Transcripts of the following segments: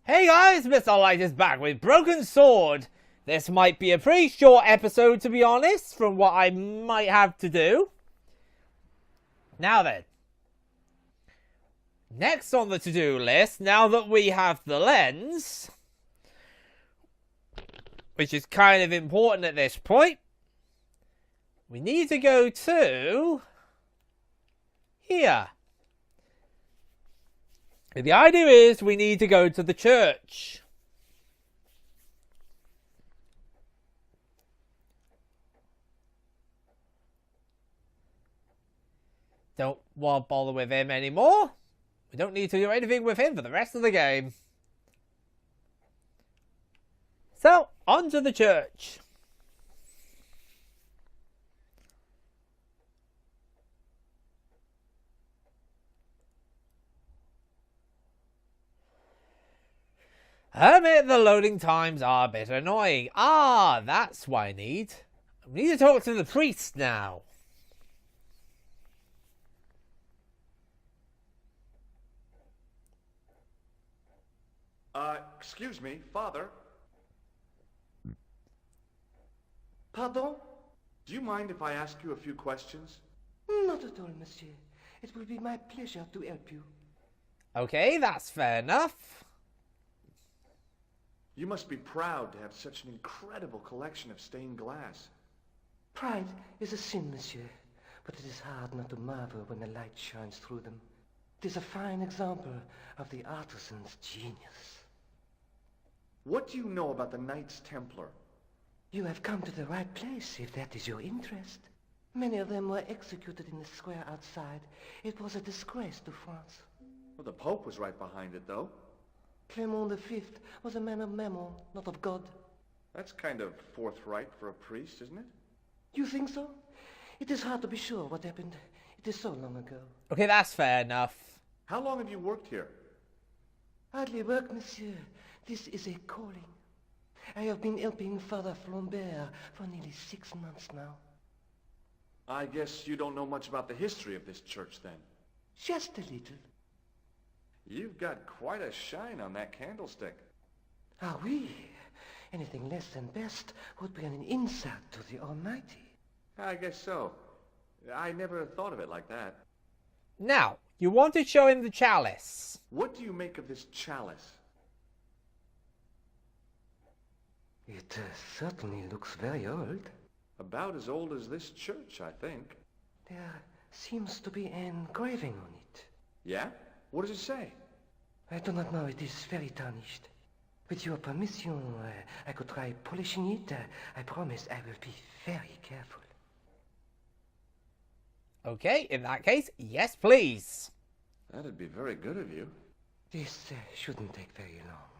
Hey guys, Mr. Light is back with Broken Sword. This might be a pretty short episode, to be honest, from what I might have to do. Now then. Next on the to-do list, now that we have the lens, which is kind of important at this point, we need to go to here. The idea is we need to go to the church. Don't want to bother with him anymore. We don't need to do anything with him for the rest of the game. So, on to the church. I admit the loading times are a bit annoying. That's what I need. We need to talk to the priest now. Excuse me, Father. Pardon? Do you mind if I ask you a few questions? Not at all, monsieur. It will be my pleasure to help you. Okay, that's fair enough. You must be proud to have such an incredible collection of stained glass. Pride is a sin, monsieur, but it is hard not to marvel when the light shines through them. It is a fine example of the artisan's genius. What do you know about the Knights Templar? You have come to the right place, if that is your interest. Many of them were executed in the square outside. It was a disgrace to France. Well, the Pope was right behind it, though. Clement V was a man of mammon, not of God. That's kind of forthright for a priest, isn't it? You think so? It is hard to be sure what happened. It is so long ago. Okay, that's fair enough. How long have you worked here? Hardly work, monsieur. This is a calling. I have been helping Father Flambert for nearly 6 months now. I guess you don't know much about the history of this church, then. Just a little. You've got quite a shine on that candlestick. Ah, oui. Anything less than best would be an insult to the Almighty. I guess so. I never thought of it like that. Now, you want to show him the chalice. What do you make of this chalice? It certainly looks very old. About as old as this church, I think. There seems to be an engraving on it. Yeah? What does it say? I do not know. It is very tarnished. With your permission, I could try polishing it. I promise I will be very careful. Okay, in that case, yes please. That'd be very good of you. This shouldn't take very long.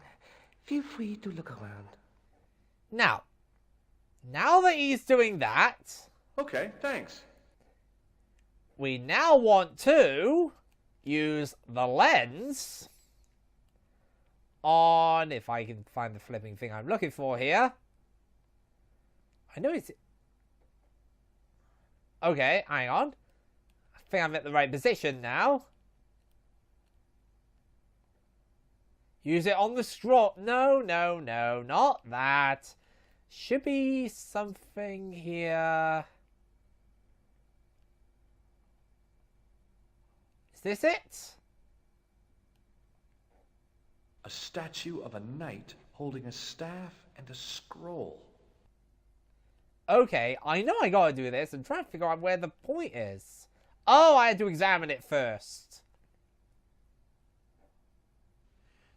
Feel free to look around. Now that he's doing that, Okay, thanks. we now want to use the lens on, if I can find the flipping thing I'm looking for here. I know it's... Okay, hang on. I think I'm at the right position now. Use it on the straw. No, not that. Should be something here. Is this it? A statue of a knight holding a staff and a scroll. Okay, I know I gotta do this. I'm trying to figure out where the point is. Oh, I had to examine it first.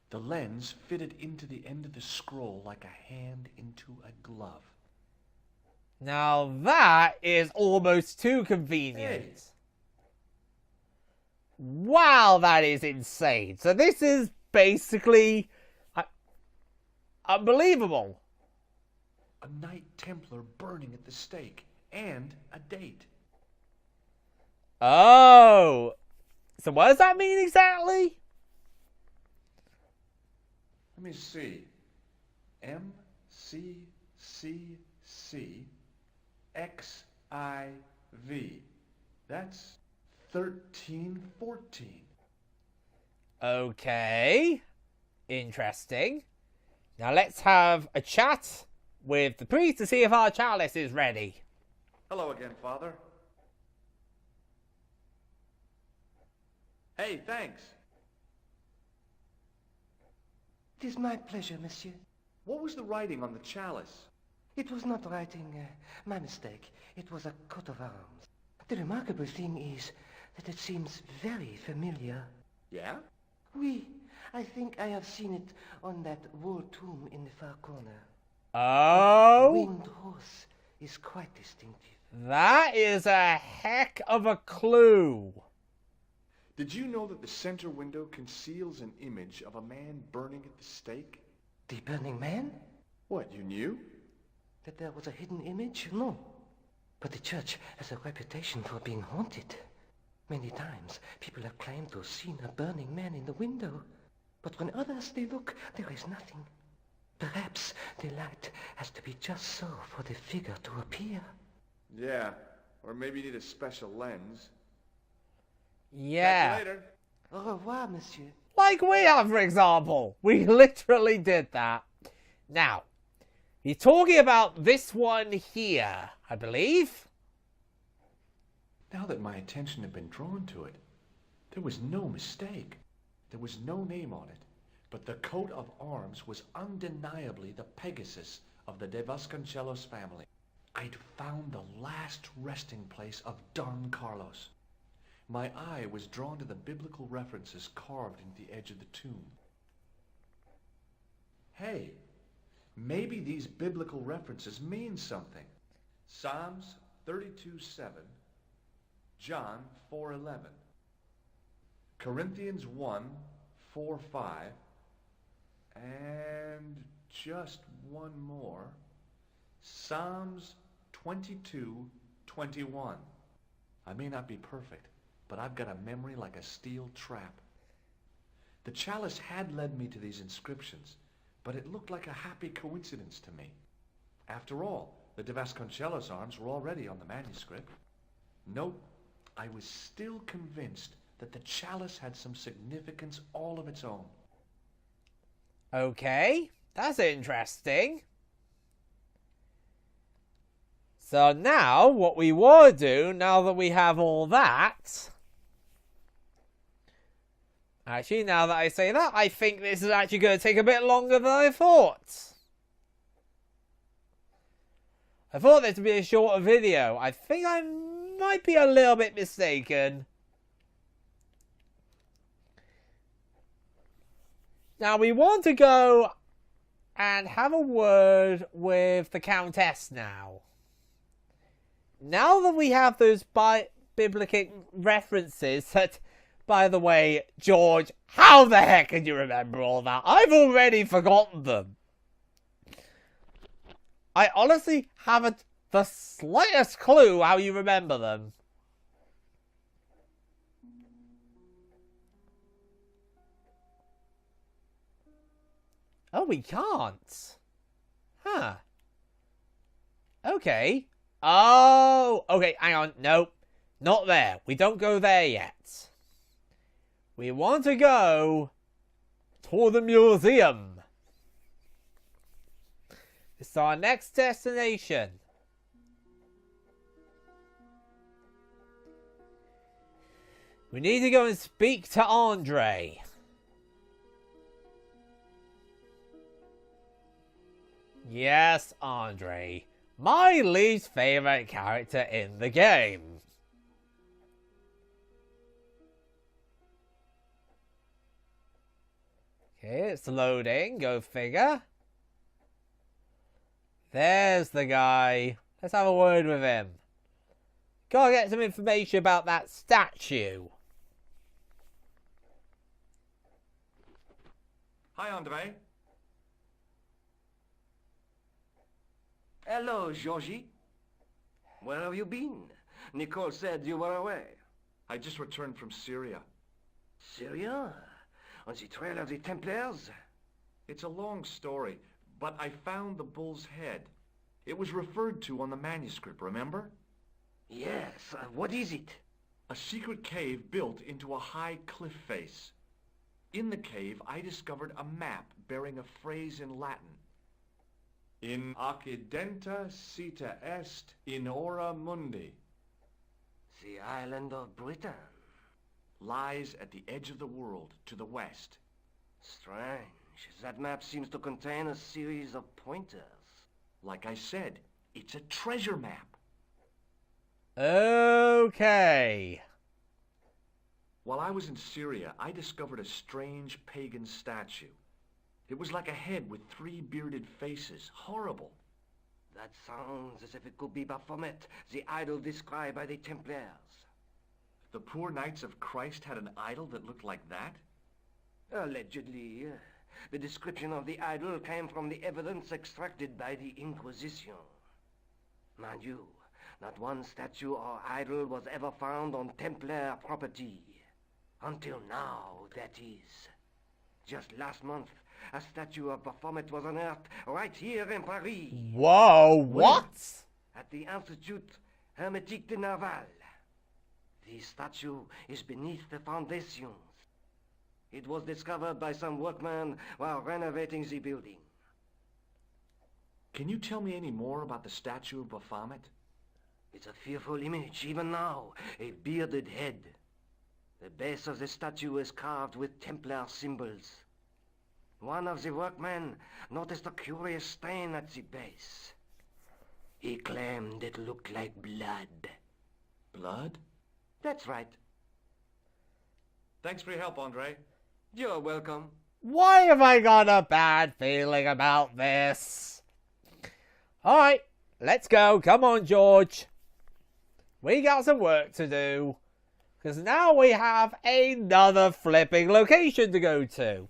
The lens fitted into the end of the scroll like a hand into a glove. Now that is almost too convenient. Hey. Wow, that is insane. So this is basically unbelievable. A Knight Templar burning at the stake, and a date. Oh. So what does that mean exactly? Let me see. MCCCXIV. That's 1314. Okay. interesting. Now let's have a chat with the priest to see if our chalice is ready. Hello again, Father. Hey, thanks. It is my pleasure, monsieur. What was the writing on the chalice? It was not writing, my mistake. It was a coat of arms. The remarkable thing is that it seems very familiar. Yeah? Oui, I think I have seen it on that wall tomb in the far corner. Oh, Winged horse is quite distinctive. that is a heck of a clue. Did you know that the center window conceals an image of a man burning at the stake? The Burning Man? What, you knew? That there was a hidden image? No. But the church has a reputation for being haunted. Many times, people have claimed to have seen a burning man in the window. But when others they look, there is nothing. Perhaps the light has to be just so for the figure to appear. Yeah, or maybe you need a special lens. Yeah. Catch you later. Au revoir, monsieur. Like we have, for example. We literally did that. Now, he's talking about this one here, I believe. Now that my attention had been drawn to it, there was no mistake. There was no name on it, but the coat of arms was undeniably the Pegasus of the De Vasconcelos family. I'd found the last resting place of Don Carlos. My eye was drawn to the biblical references carved into the edge of the tomb. Hey, maybe these biblical references mean something. Psalms 32:7, John 4:11, Corinthians 1:4-5, and just one more, Psalms 22:21. I may not be perfect, but I've got a memory like a steel trap. The chalice had led me to these inscriptions, but it looked like a happy coincidence to me. After all, the De Vasconcelos arms were already on the manuscript. Nope, I was still convinced that the chalice had some significance all of its own. Okay, that's interesting. So now, what we will do, now that we have all that... Actually, now that I say that, I think this is actually going to take a bit longer than I thought. I thought this would be a shorter video. I think I might be a little bit mistaken. Now, we want to go and have a word with the Countess now. Now that we have those biblical references that... By the way, George, how the heck can you remember all that? I've already forgotten them. I honestly haven't the slightest clue how you remember them. Oh, we can't. Huh. Okay. Oh, okay, hang on. Nope. Not there. We don't go there yet. We want to go to the museum. It's our next destination. We need to go and speak to Andre. Yes, Andre. My least favorite character in the game. Okay, it's loading. Go figure. There's the guy. Let's have a word with him. Gotta get some information about that statue. Hi, Andre. Hello, Georgie. Where have you been? Nicole said you were away. I just returned from Syria. Syria? On the trail of the Templars? It's a long story, but I found the bull's head. It was referred to on the manuscript, remember? Yes, what is it? A secret cave built into a high cliff face. In the cave, I discovered a map bearing a phrase in Latin. In occidenta sita est in ora mundi. The island of Britain. Lies at the edge of the world, to the west. Strange. That map seems to contain a series of pointers. Like I said, it's a treasure map. Okay. While I was in Syria, I discovered a strange pagan statue. It was like a head with 3 bearded faces. Horrible. That sounds as if it could be Baphomet, the idol described by the Templars. The poor Knights of Christ had an idol that looked like that? Allegedly. The description of the idol came from the evidence extracted by the Inquisition. Mind you, not one statue or idol was ever found on Templar property. Until now, that is. Just last month, a statue of Baphomet was unearthed right here in Paris. Whoa, what? At the Institut Hermétique de Naval. The statue is beneath the foundations. It was discovered by some workmen while renovating the building. Can you tell me any more about the statue of Baphomet? It's a fearful image, even now. A bearded head. The base of the statue is carved with Templar symbols. One of the workmen noticed a curious stain at the base. He claimed it looked like blood. Blood? That's right. Thanks for your help, Andre. You're welcome. Why have I got a bad feeling about this? Alright, let's go. Come on, George. We got some work to do. Because now we have another flipping location to go to.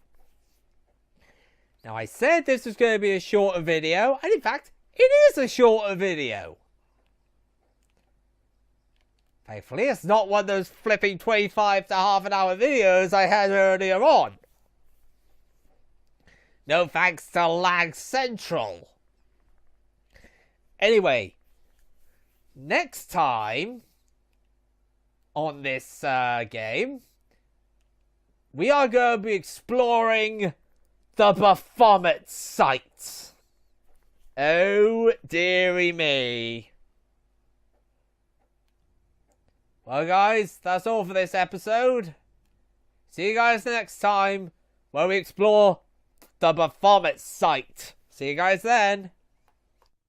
Now, I said this was going to be a shorter video. And in fact, it is a shorter video. Thankfully, it's not one of those flipping 25 to half an hour videos I had earlier on. No thanks to Lag Central. Anyway, next time on this game, we are going to be exploring the Baphomet site. Oh, dearie me. Well, guys, that's all for this episode. See you guys next time when we explore the Baphomet site. See you guys then.